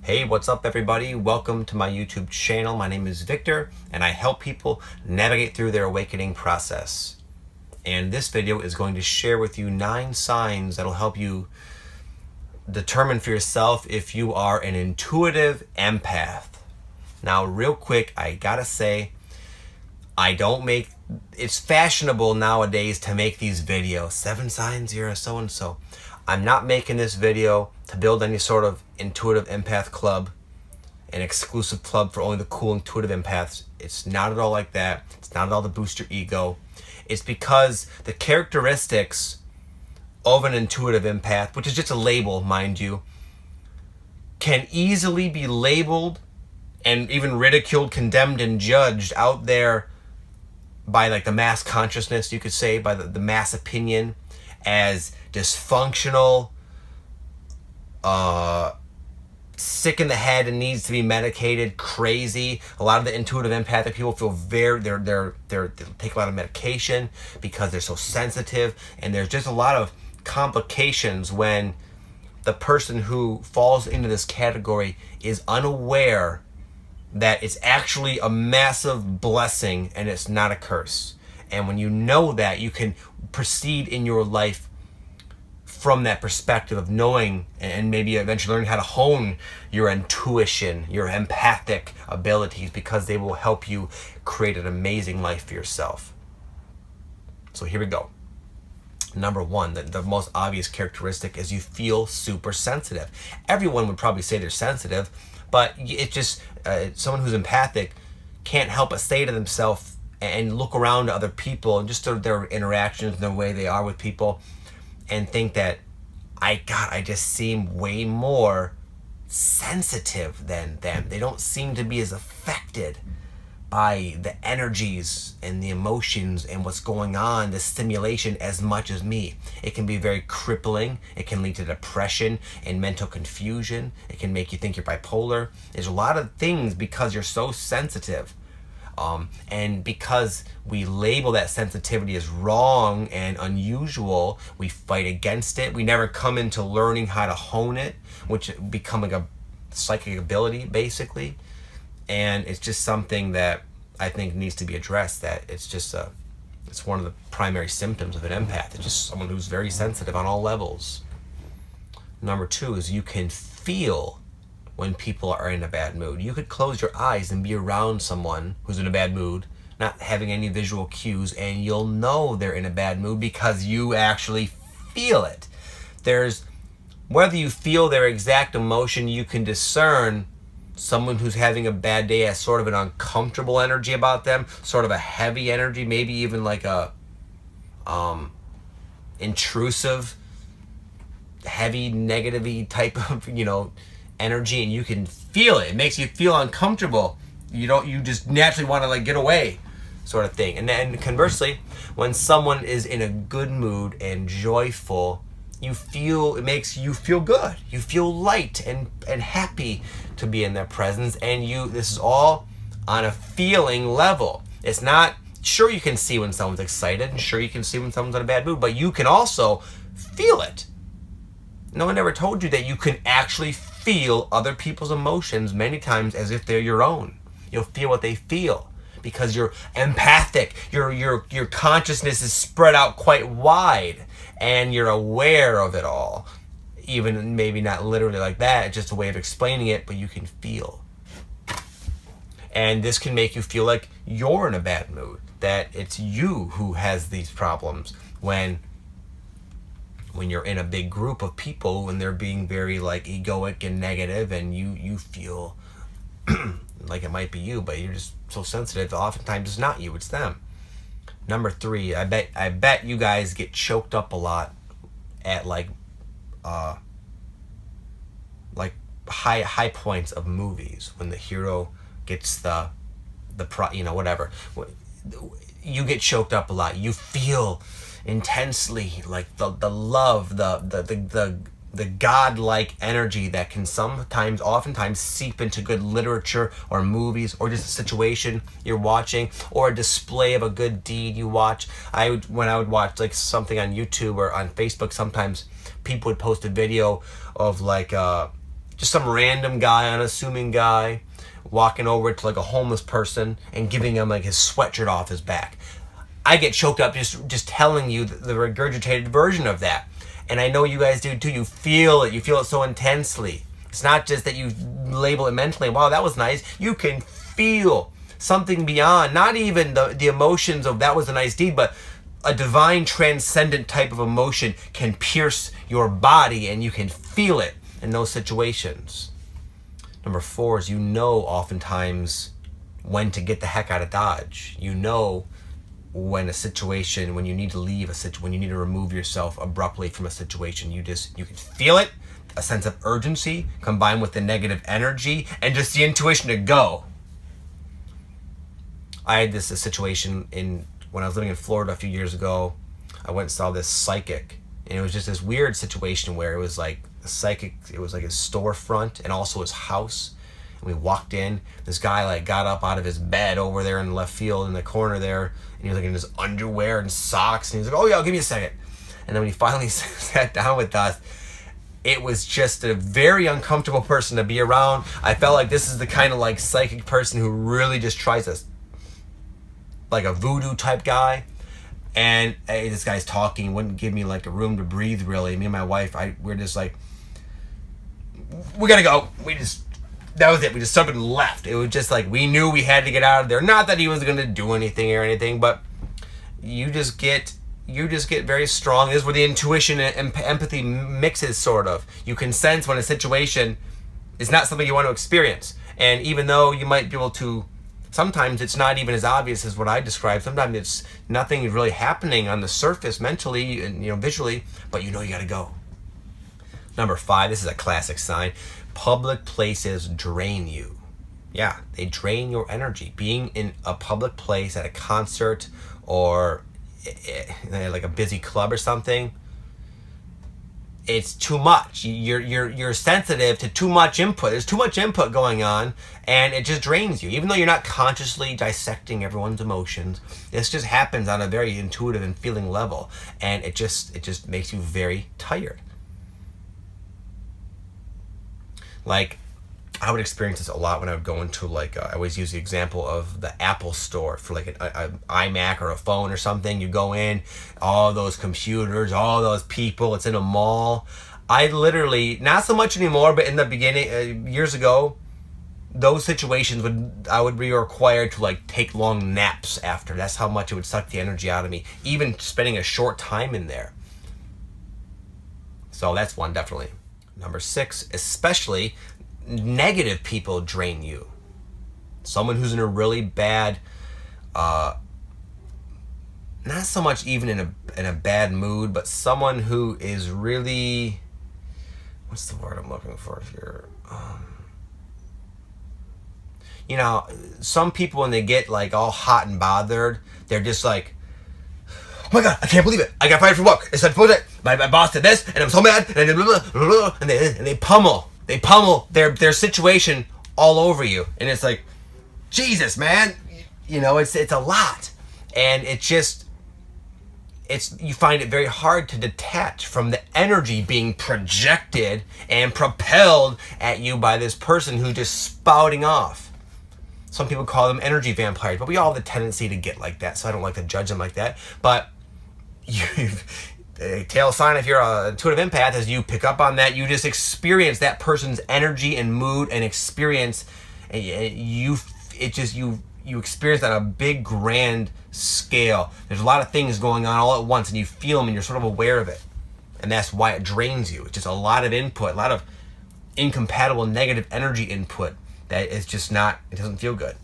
Hey, what's up everybody? Welcome to my YouTube channel. My name is Victor and I help people navigate through their awakening process. And this video is going to share with you 9 signs that'll help you determine for yourself if you are an intuitive empath. Now, real quick, I gotta say, it's fashionable nowadays to make these videos. 7 signs you're a so-and-so. I'm not making this video to build any sort of intuitive empath club, an exclusive club for only the cool intuitive empaths. It's not at all like that. It's not at all to boost your ego. It's because the characteristics of an intuitive empath, which is just a label, mind you, can easily be labeled and even ridiculed, condemned, and judged out there by like the mass consciousness, you could say, by the mass opinion, as dysfunctional, sick in the head and needs to be medicated, crazy. A lot of the intuitive empathic people feel they take a lot of medication because they're so sensitive, and there's just a lot of complications when the person who falls into this category is unaware that it's actually a massive blessing and it's not a curse. And when you know that, you can proceed in your life from that perspective of knowing and maybe eventually learning how to hone your intuition, your empathic abilities, because they will help you create an amazing life for yourself. So here we go. Number 1, the most obvious characteristic is you feel super sensitive. Everyone would probably say they're sensitive, but it's just someone who's empathic can't help but say to themselves and look around to other people and just their interactions and the way they are with people and think that, I just seem way more sensitive than them. They don't seem to be as affected by the energies and the emotions and what's going on, the stimulation, as much as me. It can be very crippling. It can lead to depression and mental confusion. It can make you think you're bipolar. There's a lot of things because you're so sensitive. And because we label that sensitivity as wrong and unusual, we fight against it. We never come into learning how to hone it, which becoming a psychic ability, basically. And it's just something that I think needs to be addressed, that it's one of the primary symptoms of an empath. It's just someone who's very sensitive on all levels. Number 2 is you can feel when people are in a bad mood. You could close your eyes and be around someone who's in a bad mood, not having any visual cues, and you'll know they're in a bad mood because you actually feel it. Whether you feel their exact emotion, you can discern someone who's having a bad day as sort of an uncomfortable energy about them, sort of a heavy energy, maybe even like a intrusive, heavy, negative-y type of, energy, and you can feel it. It makes you feel uncomfortable. You just naturally want to like get away, sort of thing. And then conversely, when someone is in a good mood and joyful, it makes you feel good. You feel light and happy to be in their presence, and this is all on a feeling level. It's not, sure, you can see when someone's excited, and sure, you can see when someone's in a bad mood, but you can also feel it. No one ever told you that you can actually feel other people's emotions many times as if they're your own. You'll feel what they feel because you're empathic. Your consciousness is spread out quite wide and you're aware of it all. Even maybe not literally like that, just a way of explaining it, but you can feel. And this can make you feel like you're in a bad mood, that it's you who has these problems when you're in a big group of people and they're being very like egoic and negative, and you feel like it might be you, but you're just so sensitive. Oftentimes it's not you, it's them. Number 3, I bet you guys get choked up a lot at like high points of movies when the hero gets whatever. You get choked up a lot. You feel intensely like the love, the godlike energy that can oftentimes seep into good literature or movies, or just a situation you're watching, or a display of a good deed you watch. When I would watch like something on YouTube or on Facebook, sometimes people would post a video of like just some random guy, unassuming guy, walking over to like a homeless person and giving him like his sweatshirt off his back. I get choked up just telling you the regurgitated version of that. And I know you guys do too. You feel it. You feel it so intensely. It's not just that you label it mentally. Wow, that was nice. You can feel something beyond, not even the emotions of that was a nice deed, but a divine transcendent type of emotion can pierce your body and you can feel it in those situations. Number 4 is you know oftentimes when to get the heck out of Dodge. You know when a situation, when you need to leave a situation, when you need to remove yourself abruptly from a situation, you can feel it, a sense of urgency combined with the negative energy and just the intuition to go. I had a situation when I was living in Florida a few years ago. I went and saw this psychic, and it was just this weird situation where it was like the psychic, it was like his storefront and also his house. And we walked in, this guy like got up out of his bed over there in the left field in the corner there, and he was like in his underwear and socks, and he was like, oh yeah, give me a second. And then when he finally sat down with us, it was just a very uncomfortable person to be around. I felt like this is the kind of like psychic person who really just tries to, like a voodoo type guy. And hey, this guy's talking, wouldn't give me like a room to breathe really. Me and my wife, we're just like, we gotta go. That was it. We just up and left. It was just like, we knew we had to get out of there. Not that he was gonna do anything or anything, but you just get very strong. This is where the intuition and empathy mixes, sort of. You can sense when a situation is not something you want to experience. And even though you might be able to, sometimes it's not even as obvious as what I described. Sometimes it's nothing really happening on the surface mentally and visually, but you gotta go. Number 5, this is a classic sign. Public places drain you. Yeah, they drain your energy. Being in a public place at a concert or like a busy club or something, it's too much. You're sensitive to too much input. There's too much input going on, and it just drains you. Even though you're not consciously dissecting everyone's emotions, this just happens on a very intuitive and feeling level, and it just makes you very tired. Like, I would experience this a lot when I would go into I always use the example of the Apple store for like an iMac or a phone or something. You go in, all those computers, all those people, it's in a mall. I literally, not so much anymore, but in the beginning, years ago, those situations I would be required to take long naps after. That's how much it would suck the energy out of me, even spending a short time in there. So that's one, definitely. Number 6, especially negative people drain you. Someone who's in a really bad, not so much even in a bad mood, but someone who is really, what's the word I'm looking for here? Some people when they get all hot and bothered, they're just like, oh my God, I can't believe it. I got fired from work. It's like, my boss did this, and I'm so mad, and blah, blah, blah, and they pummel their situation all over you. And it's like, Jesus, man, it's a lot. And you find it very hard to detach from the energy being projected and propelled at you by this person who's just spouting off. Some people call them energy vampires, but we all have the tendency to get like that, so I don't like to judge them like that. But a tail sign if you're an intuitive empath is you pick up on that. You just experience that person's energy and mood and experience, and you experience that on a big grand scale. There's a lot of things going on all at once, and you feel them, and you're sort of aware of it, and that's why it drains you. It's just a lot of input, a lot of incompatible negative energy input that is just not, it doesn't feel good.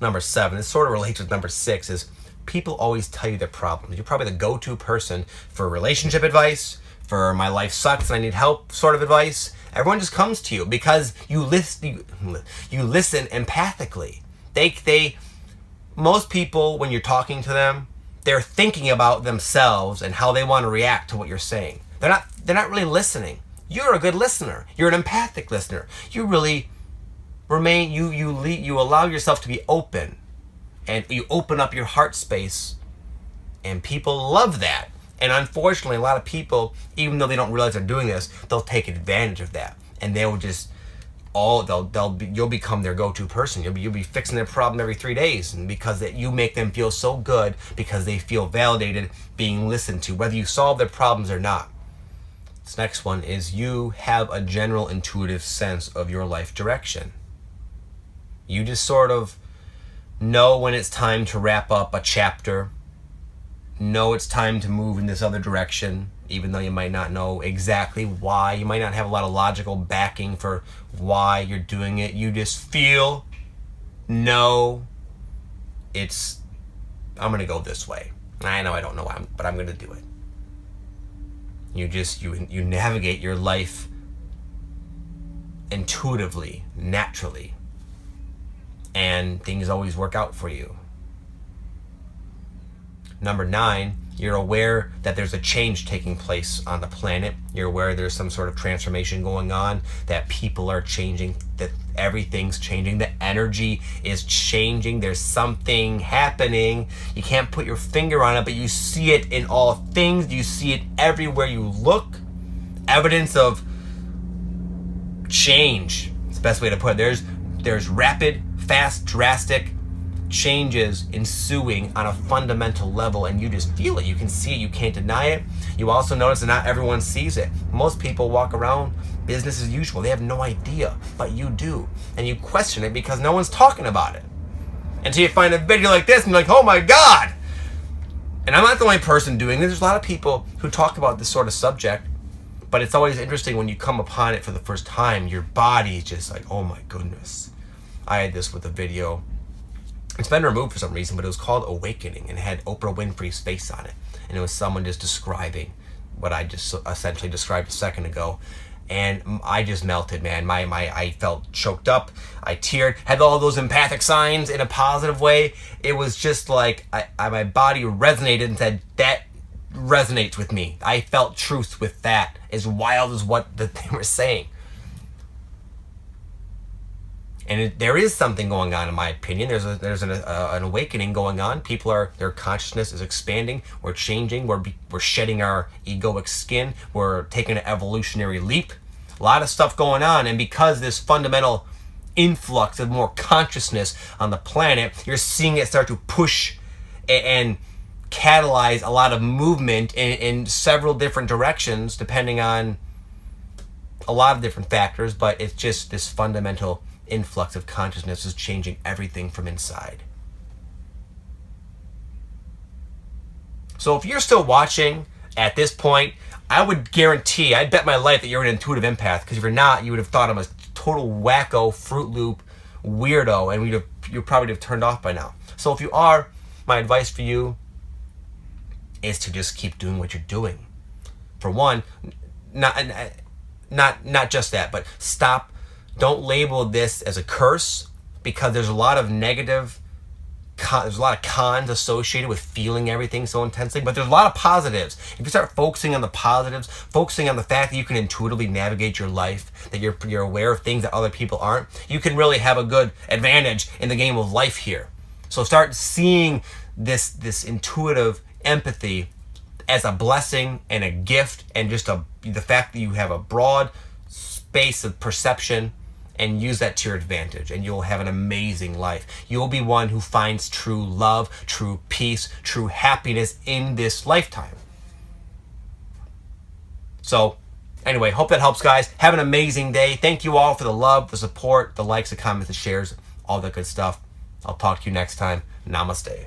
Number 7, this sort of relates with number 6, is people always tell you their problems. You're probably the go-to person for relationship advice, for my life sucks and I need help sort of advice. Everyone just comes to you because you listen empathically. Most people, when you're talking to them, they're thinking about themselves and how they want to react to what you're saying. They're not really listening. You're a good listener. You're an empathic listener. You really you allow yourself to be open, and you open up your heart space, and people love that. And unfortunately, a lot of people, even though they don't realize they're doing this, they'll take advantage of that, and they will just you'll become their go-to person. You'll be fixing their problem every 3 days, and because you make them feel so good, because they feel validated, being listened to, whether you solve their problems or not. This next one is you have a general intuitive sense of your life direction. You just sort of know when it's time to wrap up a chapter, know it's time to move in this other direction, even though you might not know exactly why. You might not have a lot of logical backing for why you're doing it. You just feel, know, I'm going to go this way. I know I don't know why, but I'm going to do it. You navigate your life intuitively, naturally, and things always work out for you. Number 9, you're aware that there's a change taking place on the planet. You're aware there's some sort of transformation going on, that people are changing, that everything's changing, the energy is changing, there's something happening. You can't put your finger on it, but you see it in all things. You see it everywhere you look. Evidence of change. It's the best way to put it. There's rapid, fast, drastic changes ensuing on a fundamental level, and you just feel it. You can see it. You can't deny it. You also notice that not everyone sees it. Most people walk around business as usual. They have no idea, but you do, and you question it because no one's talking about it until you find a video like this and you're like, oh my God. And I'm not the only person doing this. There's a lot of people who talk about this sort of subject, but it's always interesting when you come upon it for the first time. Your body is just like, oh my goodness. I had this with a video. It's been removed for some reason, but it was called Awakening, and it had Oprah Winfrey's face on it. And it was someone just describing what I just essentially described a second ago. And I just melted, man. I felt choked up. I teared. Had all those empathic signs in a positive way. It was just like my body resonated and said, that resonates with me. I felt truth with that, as wild as what they were saying. And there is something going on, in my opinion. There's an awakening going on. Their consciousness is expanding. We're changing. We're shedding our egoic skin. We're taking an evolutionary leap. A lot of stuff going on. And because this fundamental influx of more consciousness on the planet, you're seeing it start to push and catalyze a lot of movement in several different directions, depending on a lot of different factors. But it's just this fundamental influx of consciousness is changing everything from inside. So if you're still watching at this point, I would guarantee, I'd bet my life that you're an intuitive empath, because if you're not, you would have thought I'm a total wacko, Fruit Loop weirdo, and you probably have turned off by now. So if you are, my advice for you is to just keep doing what you're doing. For one, not just that, but stop. Don't label this as a curse, because there's a lot of there's a lot of cons associated with feeling everything so intensely, but there's a lot of positives. If you start focusing on the positives, focusing on the fact that you can intuitively navigate your life, that you're aware of things that other people aren't, you can really have a good advantage in the game of life here. So start seeing this intuitive empathy as a blessing and a gift, and just the fact that you have a broad space of perception, and use that to your advantage, and you'll have an amazing life. You'll be one who finds true love, true peace, true happiness in this lifetime. So anyway, hope that helps, guys. Have an amazing day. Thank you all for the love, the support, the likes, the comments, the shares, all that good stuff. I'll talk to you next time. Namaste.